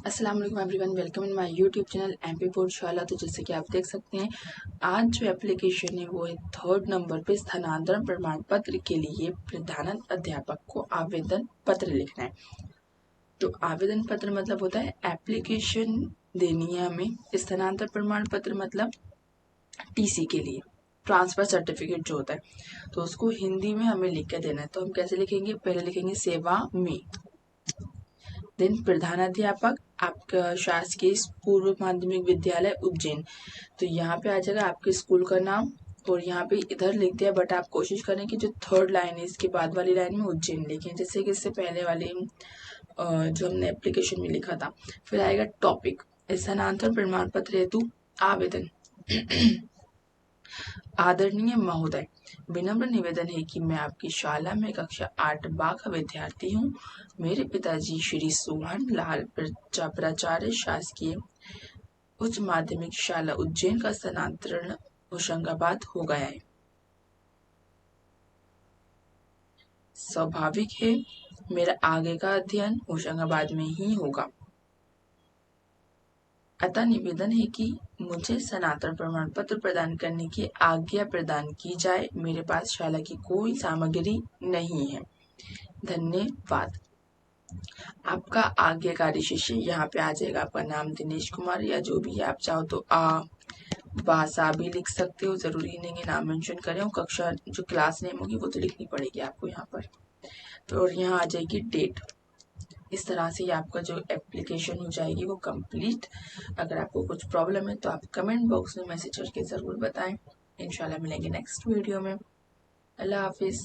अस्सलाम वालेकुम everyone, welcome in my YouTube channel MP board शाला। तो जैसे कि आप देख सकते हैं, आज जो एप्लीकेशन है वो है 3rd नंबर पे स्थानांतरण प्रमाण पत्र के लिए प्रधान अध्यापक को आवेदन पत्र लिखना है। तो आवेदन पत्र मतलब होता है एप्लीकेशन देनी है हमें। स्थानांतरण प्रमाण पत्र मतलब टीसी के लिए ट्रांसफर सर्टिफिकेट जो होता है, तो उसको हिंदी में हमें लिख के देना है। तो हम कैसे लिखेंगे? पहले लिखेंगे सेवा में, देन प्रधानाध्यापक आपका शासकीय पूर्व माध्यमिक विद्यालय उज्जैन। तो यहाँ पे आ जाएगा आपके स्कूल का नाम, और यहाँ पे इधर लिख दिया, बट आप कोशिश करें कि जो 3rd लाइन है इसके बाद वाली लाइन में उज्जैन लिखें, जैसे कि इससे पहले वाले जो हमने एप्लीकेशन में लिखा था। फिर आएगा टॉपिक, स्थानांतरण प्रमाण पत्र हेतु आवेदन। आदरणीय महोदय, विनम्र निवेदन है कि मैं आपकी शाला में कक्षा 8 का विद्यार्थी हूँ। मेरे पिताजी श्री सोहन लाल प्राचार्य शासकीय उच्च माध्यमिक शाला उज्जैन का स्थानांतरण होशंगाबाद हो गया है। स्वाभाविक है मेरा आगे का अध्ययन होशंगाबाद में ही होगा, अतः निवेदन है कि मुझे स्थानांतरण प्रमाण पत्र प्रदान करने की आज्ञा प्रदान की जाए। मेरे पास शाला की कोई सामग्री नहीं है। धन्यवाद। आपका आज्ञाकारी शिष्य। यहाँ पे आ जाएगा आपका नाम दिनेश कुमार, या जो भी है। आप चाहो तो भाषा भी लिख सकते हो, जरूरी नहीं है नाम मेंशन करें। और कक्षा जो क्लास नेम होगी वो तो लिखनी पड़ेगी आपको यहाँ पर। तो और यहाँ आ जाएगी डेट। इस तरह से आपका जो एप्लीकेशन हो जाएगी वो कंप्लीट। अगर आपको कुछ प्रॉब्लम है तो आप कमेंट बॉक्स में मैसेज करके ज़रूर बताएं। इंशाल्लाह मिलेंगे नेक्स्ट वीडियो में। अल्लाह हाफिज़।